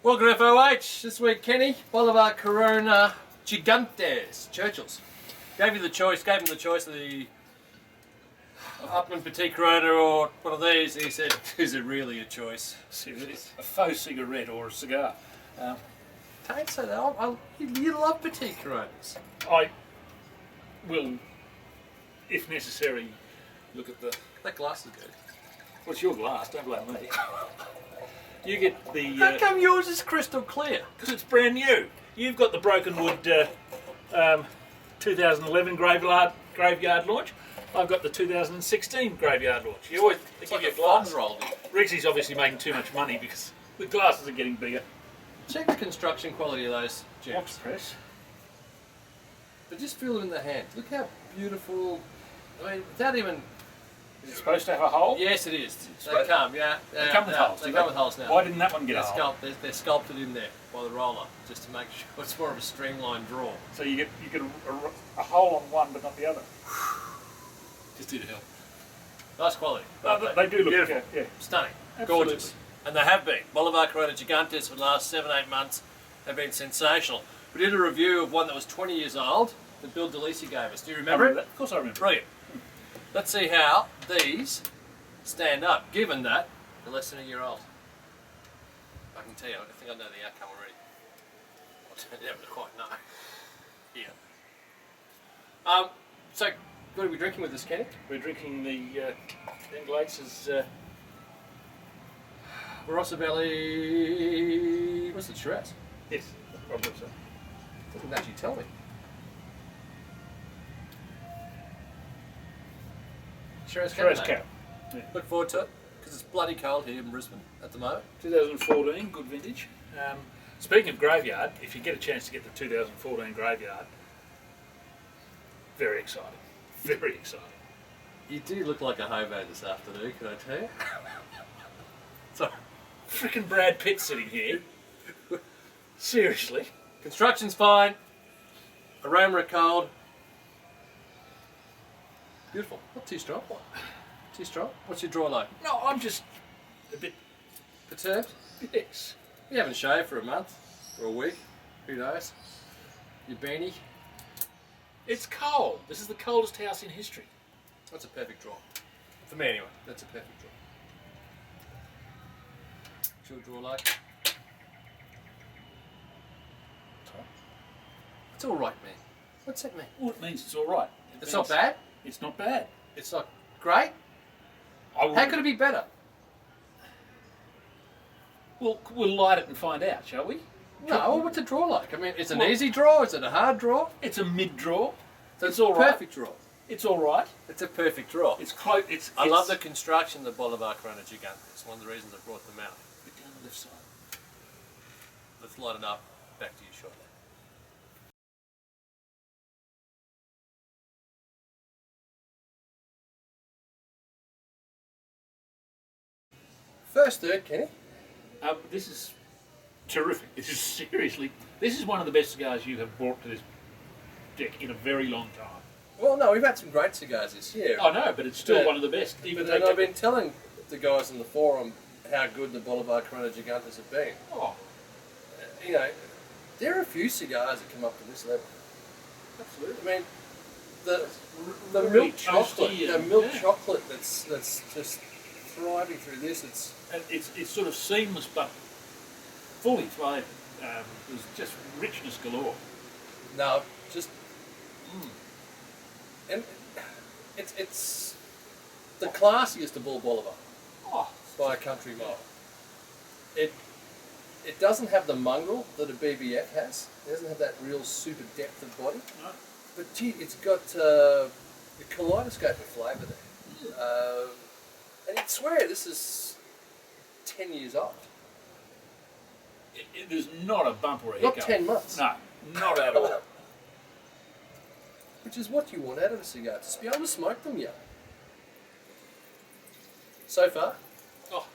Welcome to FOH. This week, Kenny, Bolivar, Corona, Gigantes, Churchill's. Gave him the choice of the Upman Petite Corona or one of these. He said, is it really a choice? Seriously, a faux cigarette or a cigar. Don't say that. You love Petite Coronas. I will, if necessary, look at the... That glass is good. What's your glass? Don't blame me. You get the... How come yours is crystal clear? Because it's brand new. You've got the Brokenwood 2011 graveyard launch. I've got the 2016 graveyard launch. You always It's give like you a a glass. roll. Rixie's obviously making too much money because the glasses are getting bigger. Check the construction quality of those Box gems. press. But just feel them in the hand. Look how beautiful. I mean, without even... Is it supposed to have a hole? Yes, it is. They come, yeah. They come with holes. They come with holes now. Why didn't that one get a hole? They're sculpted in there by the roller, just to make sure it's more of a streamlined draw. So you get a hole on one but not the other. Just did help. Nice quality. They do look beautiful. Yeah. Stunning. Absolutely. Gorgeous. And they have been. Bolivar Corona Gigantes for the last 7-8 months have been sensational. We did a review of one that was 20 years old that Bill DeLisi gave us. Do you remember it? Of course I remember. Brilliant. Let's see how these stand up, given that they're less than a year old. I can tell you, I think I know the outcome already. I don't quite know. Yeah. So, what are we drinking with this, Kenny? We're drinking the Gigantes. Barossa what's it, Shiraz? Yes, probably so. Doesn't actually tell me. Shiraz Cap. Yeah. Look forward to it, because it's bloody cold here in Brisbane at the moment. 2014, good vintage. Speaking of graveyard, if you get a chance to get the 2014 graveyard, very exciting. Very exciting. You do look like a hobo this afternoon, can I tell you? Sorry. Frickin' Brad Pitt sitting here. Seriously. Construction's fine. Aroma cold. Beautiful. Not too strong. Too strong? What's your draw like? No, I'm just a bit... Perturbed? Yes. You haven't shaved for a month or a week. Who knows? Your beanie. It's cold. This is the coldest house in history. That's a perfect draw. For me anyway. That's a perfect draw. What's your draw like? It's alright, man. What's that mean? Well, it means it's all right. It's not bad? It's not bad. It's not great? How could it be better? We'll light it and find out, shall we? No, what's a draw like? I mean, it's an easy draw, is it a hard draw? It's a mid-draw. So it's all right. Perfect draw. It's all right. It's a perfect draw. It's close. I love the construction of the Bolivar Corona Gigantes. It's one of the reasons I brought them out. Down the left side. Let's light it up. Back to you shortly. First third, Kenny. This is terrific. This is one of the best cigars you have brought to this deck in a very long time. Well, no, we've had some great cigars this year. I know, but it's still one of the best. And I've been telling the guys in the forum how good the Bolivar Corona Gigantes have been. Oh, You know, there are a few cigars that come up to this level. absolutely. I mean, the milk chocolate, yeah. chocolate that's just thriving through this. It's sort of seamless but fully flavoured. There's just richness galore. No, just and it's the classiest of all Bolivar Oh, by a country mile. It doesn't have the mongrel that a BBF has. It doesn't have that real super depth of body. no. But gee, it's got the kaleidoscope of flavour there. And you'd swear this is 10 years old. There's not a bump or a hiccup. Not 10 months. No, not at all. Which is what you want out of a cigar, just be able to smoke them, yeah. So far, Oh,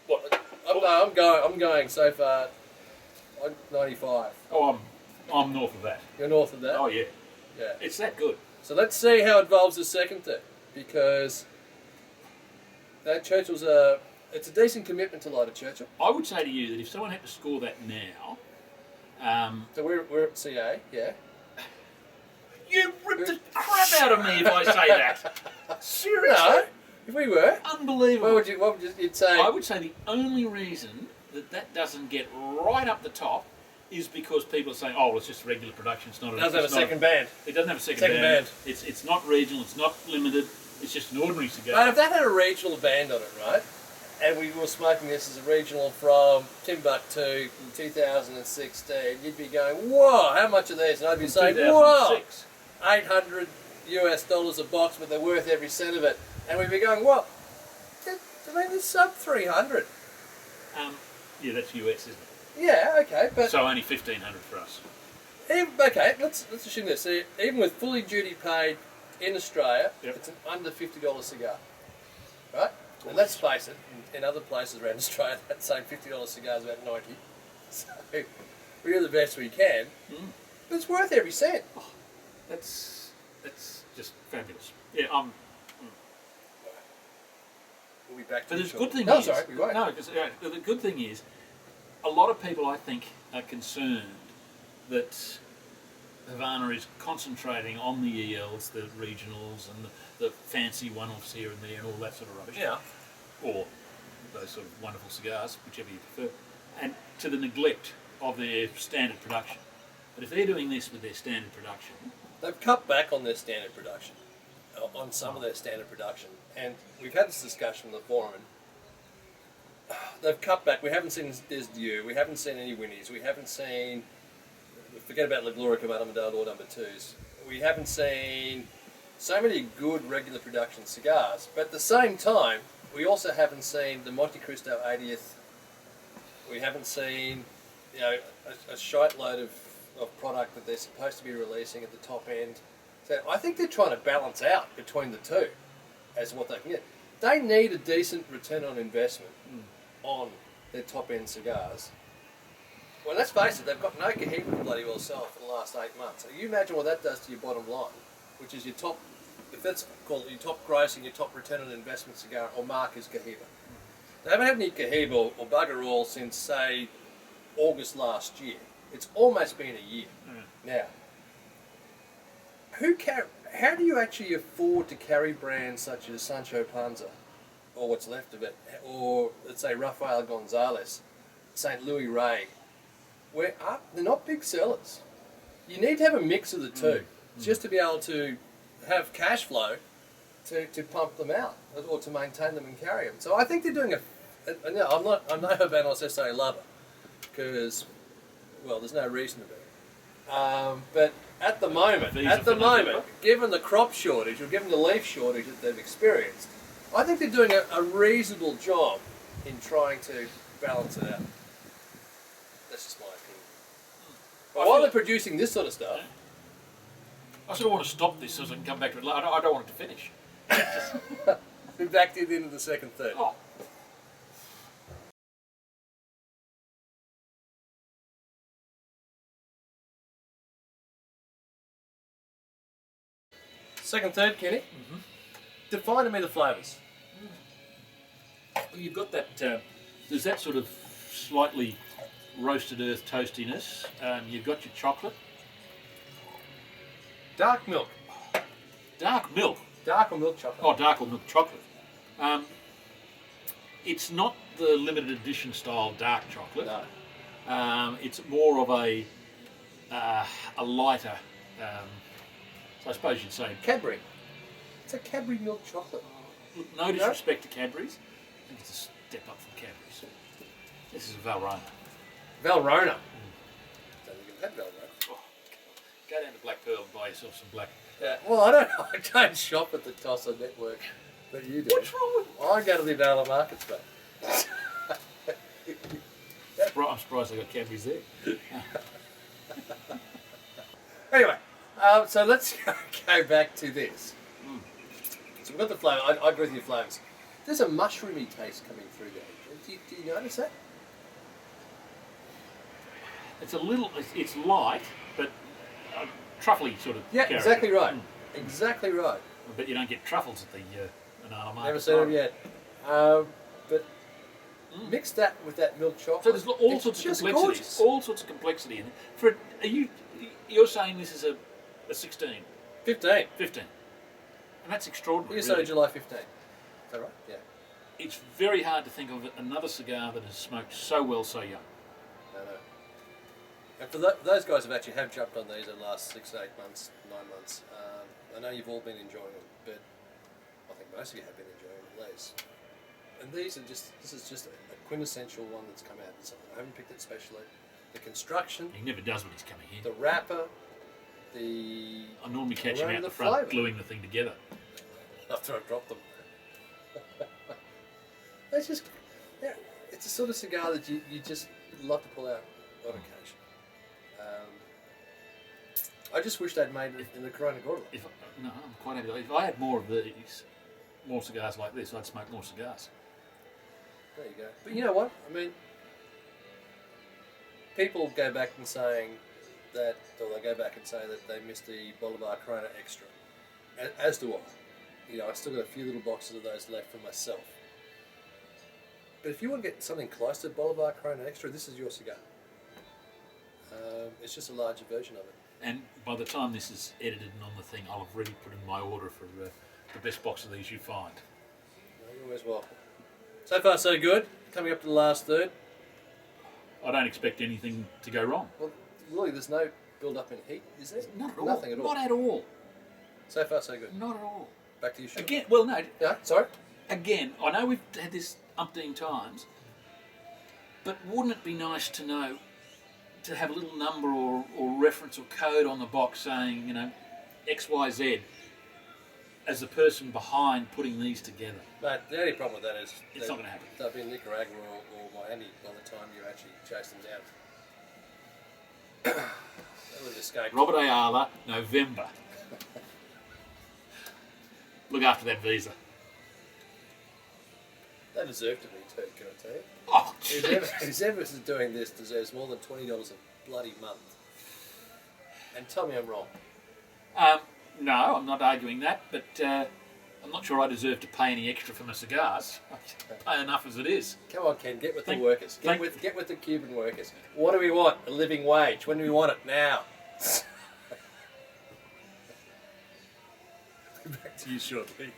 what? I'm going so far. 95. Oh, I'm north of that. You're north of that. Oh yeah, Yeah. it's that good. So let's see how it evolves the second thing, because that Churchill's a It's a decent commitment to light a Churchill. I would say to you that if someone had to score that now, So we're at CA, yeah. you rip the crap out of me if I say that. Seriously? No, if we were, Unbelievable. what would you'd say? I would say the only reason that doesn't get right up the top is because people are saying, oh, well, it's just regular production. It's not. It doesn't have a second band. It doesn't have a second band. It's not regional. It's not limited. It's just an ordinary cigar. But if that had a regional band on it, right, and we were smoking this as a regional from Timbuktu in 2016, you'd be going, whoa, how much are these? And I'd be saying, whoa, $800 a box, but they're worth every cent of it. And we'd be going, what? I mean, it's sub 300. Yeah, that's US, isn't it? Yeah, okay, but So only 1,500 for us. okay, let's assume this. So even with fully duty paid in Australia, Yep. it's an under $50 cigar, right? And let's face it, in other places around Australia, that same $50 cigar is about 90. So we do the best we can. But it's worth every cent. That's just fabulous. Yeah, We'll be back to but it the good thing No, is, sorry, we won't. no, because the good thing is, a lot of people I think are concerned that Havana is concentrating on the ELs, the regionals, and the fancy one-offs here and there, and all that sort of rubbish. Yeah. Or those sort of wonderful cigars, whichever you prefer, and to the neglect of their standard production. But if they're doing this with their standard production, They've cut back on their standard production, on some of their standard production. And we've had this discussion with the forum, and they've cut back. We haven't seen Des Dieu, we haven't seen any Winnies, we haven't seen, forget about La Gloria Cabana Maduro or number 2s. We haven't seen so many good regular production cigars, but at the same time, we also haven't seen the Monte Cristo 80th. We haven't seen, you know, a shite load of product that they're supposed to be releasing at the top end. So I think they're trying to balance out between the two as what they can get. They need a decent return on investment on their top end cigars. Well, let's face it, they've got no Cohiba to bloody well sell for the last 8 months. So you imagine what that does to your bottom line, which is your top, if that's called your top grossing, your top return on investment cigar or mark is Cohiba. They haven't had any Cohiba or bugger all since, say, August last year. It's almost been a year. Now, how do you actually afford to carry brands such as Sancho Panza, or what's left of it, or let's say Rafael Gonzalez, St. Louis Ray, where they're not big sellers? You need to have a mix of the two, just to be able to have cash flow to pump them out, or to maintain them and carry them. So I think they're doing I'm no Habanos S.A. lover, because, well, there's no reason to be. But at the moment, given the crop shortage or given the leaf shortage that they've experienced, I think they're doing a reasonable job in trying to balance it out. That's just my opinion. But while they're producing this sort of stuff, I sort of want to stop this so I can come back to it. I don't want it to finish. we're back to the end of the second third. Oh. Second third, Kenny. Define to me the flavours. Well, you've got that, there's that sort of slightly roasted earth toastiness. You've got your chocolate. Dark milk. Dark milk. Dark or milk chocolate. Oh, dark or milk chocolate. It's not the limited edition style dark chocolate. No. It's more of a lighter, so I suppose you'd say. Cadbury. It's a Cadbury milk chocolate. Look, no disrespect to Cadbury's. I think it's a step up from Cadbury's. This is a Valrhona. Valrhona. Don't think I've had Valrhona. Oh, go down to Black Pearl and buy yourself some black. Yeah, well, I don't shop at the Tossa network that you do. What's wrong with I go to the Adela Markets, mate. I'm surprised I got Cadbury's there. Anyway, so let's go back to this. So we've got the flavour. I agree with your flavours. There's a mushroomy taste coming through there. Do you notice that? It's a little, it's light, but truffly sort of character. Exactly right. Exactly right. But you don't get truffles at the banana market. Never seen them yet. But Mix that with that milk chocolate. So there's all It's sorts of just complexity. gorgeous. All sorts of complexity in it. You're saying this is a 16, 15. 15, and that's extraordinary. You say really. July 15. Is that right? Yeah. It's very hard to think of another cigar that has smoked so well so young. No. And for those guys who actually have jumped on these in the last 6, 8 months, 9 months, I know you've all been enjoying them, but I think most of you have been enjoying them at least. And this is just a quintessential one that's come out. It's something I haven't picked it specially. The construction, He never does when he's coming here. the wrapper, the... I normally catch him around out the the front flavour. gluing the thing together. After I've dropped them. It's just, yeah, it's a sort of cigar that you just love to pull out on occasion. I just wish they'd made it in the Corona Gorilla. No, I'm quite happy. If I had more of these, more cigars like this, I'd smoke more cigars. There you go. But you know what? I mean, people go back and saying that, or they go back and say that they missed the Bolivar Corona Extra. As do I. You know, I still got a few little boxes of those left for myself. But if you want to get something close to Bolivar Corona Extra, this is your cigar. It's just a larger version of it. And by the time this is edited and on the thing, I'll have already put in my order for the best box of these you find. You're always welcome. So far, so good. Coming up to the last third. I don't expect anything to go wrong. Well, really, there's no build-up in heat, is there? Not at all. Nothing at all. Not at all. So far, so good. Not at all. Back to you, Sean. Again, well, no. Yeah, sorry? Again, I know we've had this umpteen times, but wouldn't it be nice to know, to have a little number or reference or code on the box saying, you know, XYZ as the person behind putting these together? Mate, the only problem with that is It's not going to happen. they'll be in Nicaragua or Miami by the time you actually chase them down. That would have escaped. Robert Ayala, November. Look after that visa. They deserve to be too, can I tell you? Oh, Whoever is doing this deserves more than $20 a bloody month. And tell me I'm wrong. no, I'm not arguing that, but I'm not sure I deserve to pay any extra for my cigars. I pay enough as it is. Come on, Ken, get with Thank- the workers. Get with the Cuban workers. What do we want? A living wage. When do we want it? Now. Back to you shortly.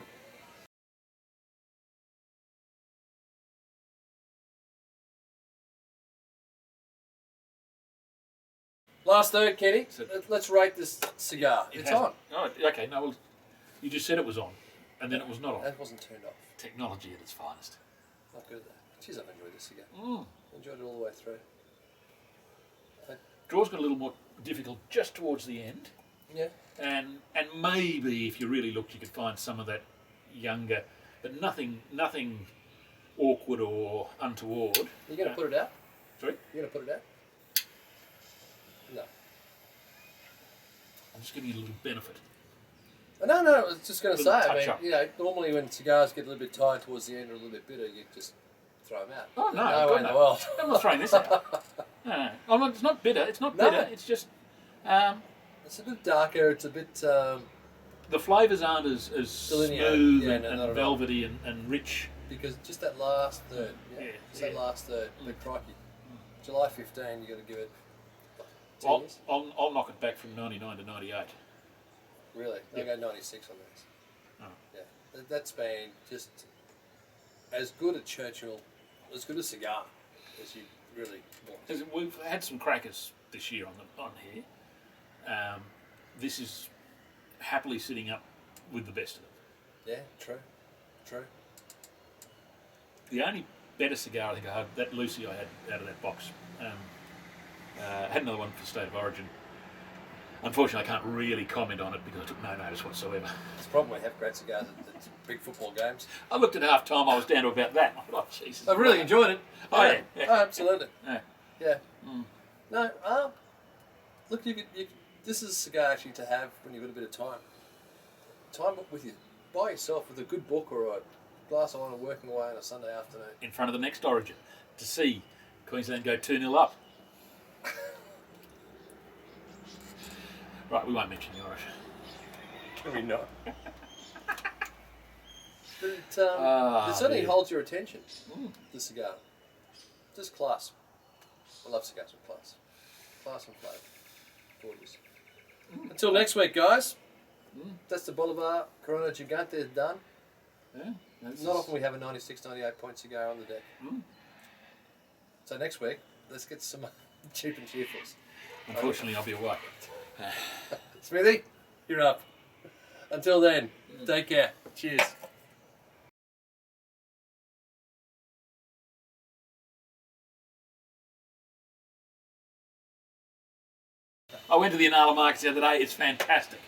Last third, Kenny. Let's rate this cigar. It's on. Oh, okay. No, well, you just said it was on, and then it was not on. That wasn't turned off. Technology at its finest. Not good at that. Jeez, I've enjoyed this cigar. Mm. Enjoyed it all the way through. Draws got a little more difficult just towards the end, Yeah. and maybe if you really looked, you could find some of that younger, but nothing awkward or untoward. You going to put it out? Sorry, You going to put it out? No. I'm just giving you a little benefit. No, I was just going to say, Little I mean, touch-up. you know, normally when cigars get a little bit tired towards the end or a little bit bitter, you just throw them out. Oh no, No God, way in no. the world. I'm not throwing this out. No. It's not bitter. It's not No. bitter. It's just It's a bit darker, it's a bit... the flavours aren't as Delineated. smooth Yeah, and, no, and not at all. velvety and rich. because just that last third, Yeah, just that yeah. last third, but crikey. July 15, you got to give it 10 Well, years? I'll knock it back from 99 to 98. Really? Yeah. I go 96 on these. Oh. Yeah. That's been just as good a Churchill, as good a cigar as you really want. 'Cause we've had some crackers this year on here. This is happily sitting up with the best of them. Yeah, true. The only better cigar I think I had, that Lucy I had out of that box. Had another one for State of Origin. Unfortunately, I can't really comment on it because I took no notice whatsoever. It's the problem we have great cigars at big football games. I looked at half time, I was down to about that. I thought, oh, Jesus. I've really enjoyed it. Oh, yeah. Oh, absolutely. Yeah. Yeah. Mm. No, look, this is a cigar actually to have when you've got a bit of time. Time with you, by yourself with a good book or a glass of wine working away on a Sunday afternoon. In front of the next Origin to see Queensland go 2-0 up. Right, we won't mention the Irish. Can we not? But it certainly dear. holds your attention, Mm. the cigar. Just class. I love cigars with class. Class and flavour. Gorgeous. Until next week, guys. That's the Bolivar Corona Gigantes done. Yeah. Not often we have a 96, 98 point cigar on the deck. So next week, let's get some cheap and cheerfuls. Unfortunately, I'll be away. Smithy, you're up. Until then, take care. Cheers. I went to the Inala markets the other day. It's fantastic.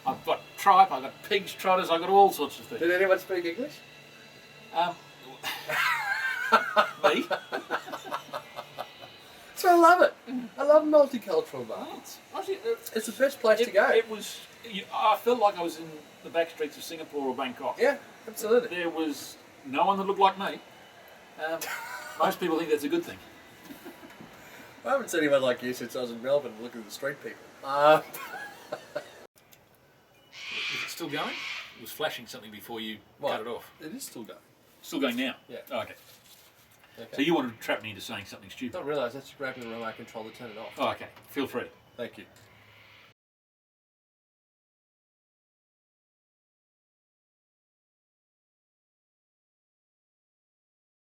I've got tripe, I've got pigs, trotters, I've got all sorts of things. Did anyone speak English? Me? So I love it. I love multicultural markets. It's the best place to go. I felt like I was in the back streets of Singapore or Bangkok. Yeah, absolutely. There was no one that looked like me. Most people think that's a good thing. I haven't seen anyone like you since I was in Melbourne looking at the street people. Is it still going? It was flashing something before you cut it off. It is still going. Still going now? Yeah. Oh, okay. So you wanted to trap me into saying something stupid? I don't realise that's grabbing the remote control to turn it off. Oh, okay. Feel free. Thank you.